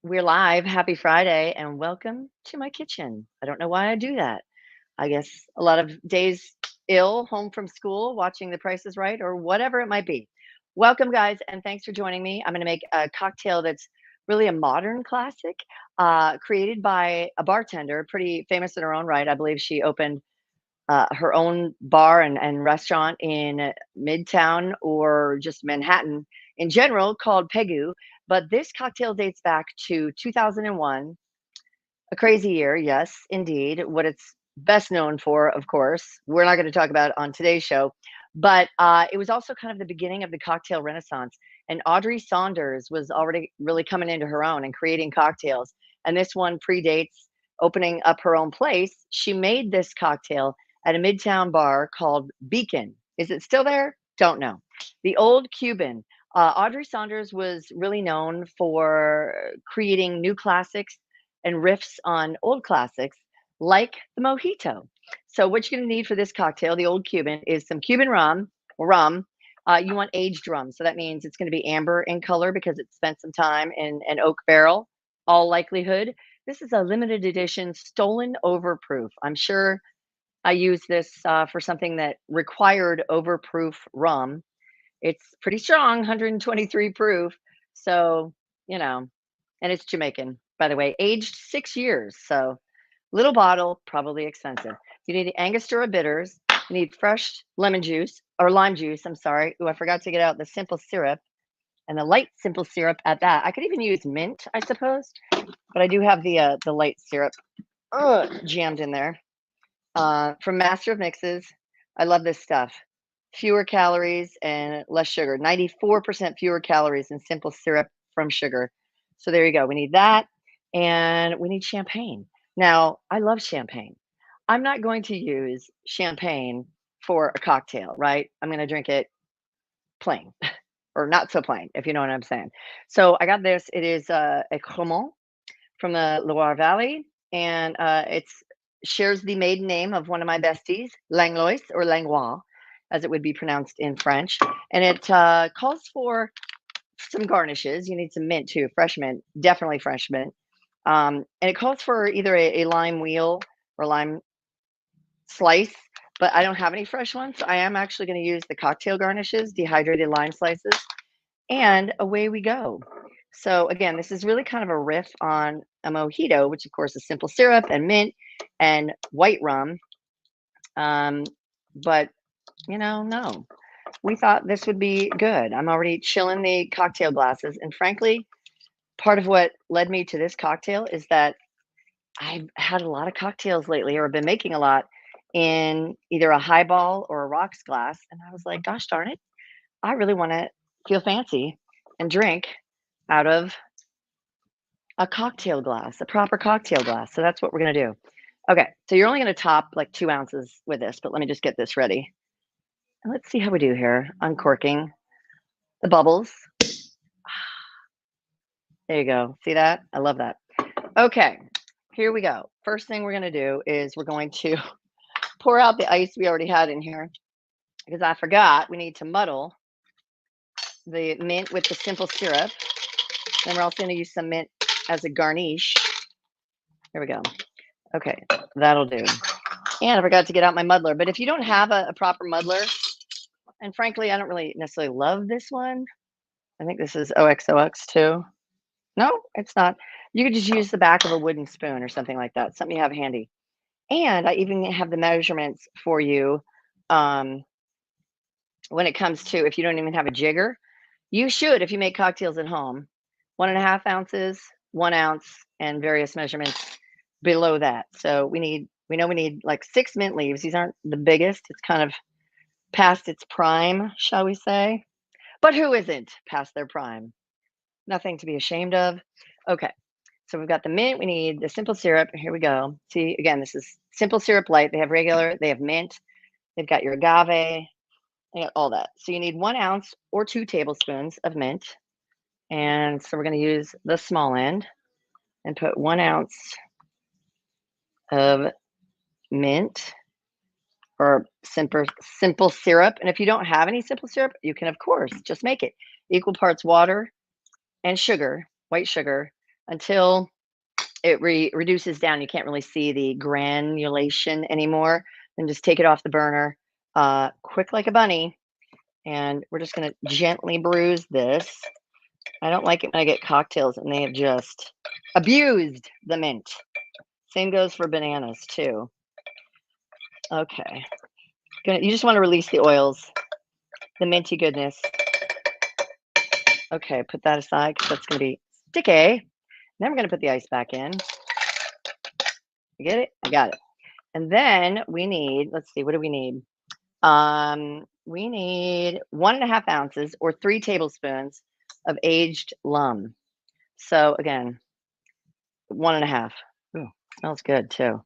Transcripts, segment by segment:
We're live. Happy Friday and welcome to my kitchen. I don't know why I do that. I guess a lot of days ill, home from school, watching The Price is Right, or whatever it might be. Welcome, guys, and thanks for joining me. I'm going to make a cocktail that's really a modern classic, created by a bartender, pretty famous in her own right. I believe she opened her own bar and restaurant in Midtown or just Manhattan in general called Pegu. But this cocktail dates back to 2001, a crazy year. Yes, indeed. What it's best known for, of course, we're not going to talk about on today's show, but it was also kind of the beginning of the cocktail renaissance. And Audrey Saunders was already really coming into her own and creating cocktails. And this one predates opening up her own place. She made this cocktail at a Midtown bar called Beacon. Is it still there? Don't know. The Old Cuban. Audrey Saunders was really known for creating new classics and riffs on old classics like the mojito. So what you're going to need for this cocktail, the Old Cuban, is some Cuban rum. You want aged rum, so that means it's going to be amber in color because it spent some time in an oak barrel. All likelihood, this is a limited edition, stolen overproof. I'm sure I used this for something that required overproof rum. It's pretty strong, 123 proof. So, you know, and it's Jamaican, by the way, aged 6 years. So, little bottle, probably expensive. You need the Angostura bitters. You need fresh lemon juice or lime juice. I'm sorry. Oh, I forgot to get out the simple syrup and the light simple syrup at that. I could even use mint, I suppose, but I do have the light syrup jammed in there. From Master of Mixes, I love this stuff. Fewer calories and less sugar. 94% fewer calories in simple syrup from sugar. So there you go. We need that, and we need champagne. Now, I love champagne. I'm not going to use champagne for a cocktail, right? I'm going to drink it plain or not so plain, if you know what I'm saying. So I got this. It is a Cremant from the Loire Valley, and it's shares the maiden name of one of my besties, Langlois or Langlois, as it would be pronounced in French. And it calls for some garnishes. You need some mint too, fresh mint, definitely fresh mint. And it calls for either a lime wheel or lime slice, but I don't have any fresh ones. So I am actually going to use the cocktail garnishes, dehydrated lime slices, and away we go. So again, this is really kind of a riff on a mojito, which of course is simple syrup and mint and white rum. Um, but no, we thought this would be good. I'm already chilling the cocktail glasses, and frankly, part of what led me to this cocktail is that I've had a lot of cocktails lately, or been making a lot in either a highball or a rocks glass, and I was like, gosh darn it, I really want to feel fancy and drink out of a cocktail glass, a proper cocktail glass. So that's what we're going to do. Okay. So you're only going to top like 2 ounces with this, but let me just get this ready. And let's see how we do here. Uncorking the bubbles. There you go. See that? I love that. Okay. Here we go. First thing we're going to do is we're going to pour out the ice we already had in here because I forgot we need to muddle the mint with the simple syrup. Then we're also going to use some mint as a garnish. Here we go. Okay, that'll do. And I forgot to get out my muddler. But if you don't have a proper muddler, and frankly, I don't really necessarily love this one. I think this is OXOX too. No, it's not. You could just use the back of a wooden spoon or something like that, something you have handy. And I even have the measurements for you um, when it comes to if you don't even have a jigger. You should, if you make cocktails at home, 1.5 ounces, 1 ounce, and various measurements below that. So we know we need like 6 mint leaves. These aren't the biggest. It's kind of past its prime, shall we say? But who isn't past their prime? Nothing to be ashamed of. Okay. So we've got the mint. We need the simple syrup. Here we go. See, again, this is simple syrup light. They have regular, they have mint. They've got your agave, they got all that. So you need 1 ounce or 2 tablespoons of mint. And so we're going to use the small end and put 1 ounce of mint or simple syrup. And if you don't have any simple syrup, you can, of course, just make it equal parts water and sugar, white sugar, until it reduces down. You can't really see the granulation anymore. Then just take it off the burner, quick like a bunny. And we're just going to gently bruise this. I don't like it when I get cocktails and they have just abused the mint. Same goes for bananas too. Okay. You just want to release the oils, the minty goodness. Okay, put that aside because that's going to be sticky. Then we're going to put the ice back in. You get it? I got it. And then we need, let's see, what do we need? We need 1.5 ounces or 3 tablespoons of aged lum. So again, 1.5. Ooh, smells good too.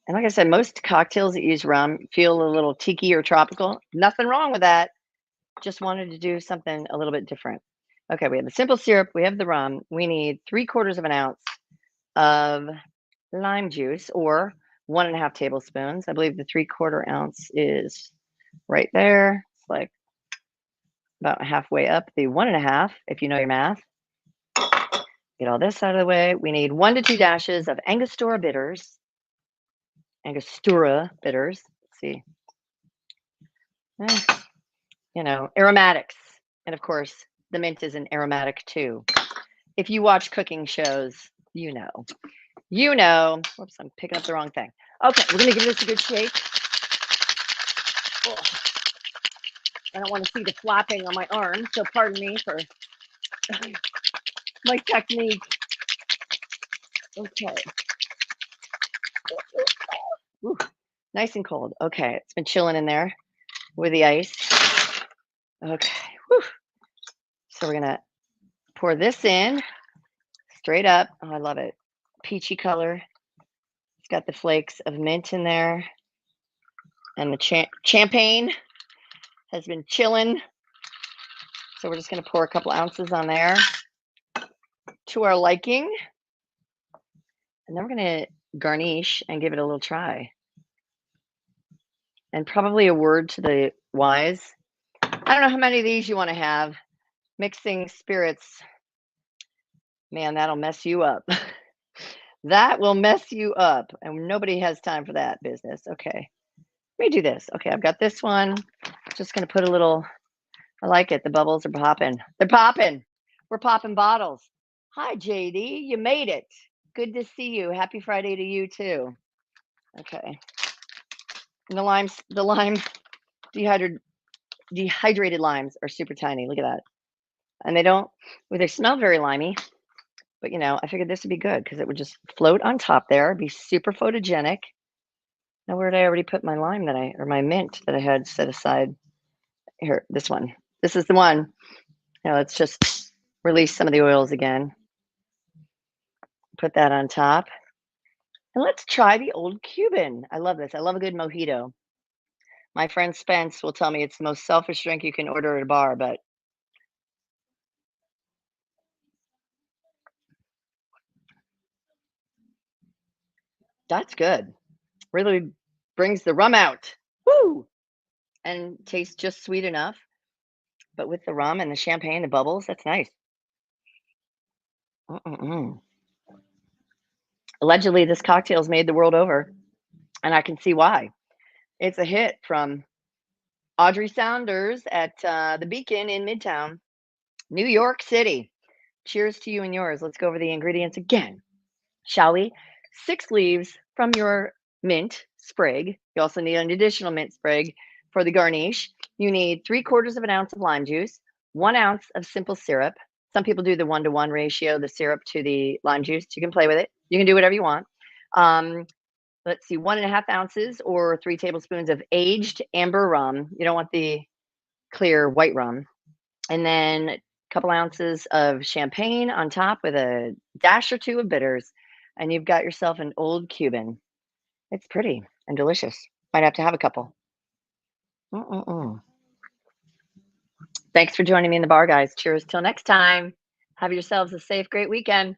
And like I said, most cocktails that use rum feel a little tiki or tropical. Nothing wrong with that. Just wanted to do something a little bit different. Okay, we have the simple syrup. We have the rum. We need 3/4 of an ounce of lime juice or 1.5 tablespoons. I believe the 3/4 ounce is right there. It's like about halfway up the 1.5, if you know your math. Get all this out of the way. We need 1 to 2 dashes of Angostura bitters. Angostura bitters. Let's see. You know, aromatics. And of course, the mint is an aromatic too. If you watch cooking shows, you know. You know. Whoops, I'm picking up the wrong thing. Okay, we're going to give this a good shake. Oh, I don't want to see the flapping on my arm, so pardon me for my technique. Okay. Ooh, nice and cold. Okay, it's been chilling in there with the ice. Okay. Whew. So we're going to pour this in straight up. Oh, I love it. Peachy color. It's got the flakes of mint in there. And the champagne has been chilling. So we're just going to pour a couple ounces on there to our liking. And then we're going to garnish and give it a little try. And probably a word to the wise. I don't know how many of these you want to have. Mixing spirits, man, that'll mess you up. That will mess you up. And nobody has time for that business. Okay. Let me do this. Okay, I've got this one. Just going to put a little, I like it. The bubbles are popping. They're popping. We're popping bottles. Hi, JD. You made it. Good to see you. Happy Friday to you, too. Okay. And the lime dehydrated limes are super tiny. Look at that. And they smell very limey. But, you know, I figured this would be good because it would just float on top there, be super photogenic. Now, where did I already put my lime or my mint that I had set aside? Here, this one. This is the one. Now, let's just release some of the oils again. Put that on top. And let's try the Old Cuban. I love this. I love a good mojito. My friend Spence will tell me it's the most selfish drink you can order at a bar, but that's good. Really brings the rum out. Woo! And tastes just sweet enough. But with the rum and the champagne, the bubbles, that's nice. Allegedly, this cocktail's made the world over, and I can see why. It's a hit from Audrey Saunders at the Beacon in Midtown, New York City. Cheers to you and yours. Let's go over the ingredients again, shall we? 6 leaves from your mint sprig. You also need an additional mint sprig for the garnish. You need 3/4 of an ounce of lime juice, 1 ounce of simple syrup. Some people do the 1-to-1 ratio, the syrup to the lime juice. You can play with it. You can do whatever you want. Let's see, 1.5 ounces or 3 tablespoons of aged amber rum. You don't want the clear white rum. And then a couple ounces of champagne on top with a dash or 2 of bitters. And you've got yourself an Old Cuban. It's pretty and delicious. Might have to have a couple. Thanks for joining me in the bar, guys. Cheers till next time. Have yourselves a safe, great weekend.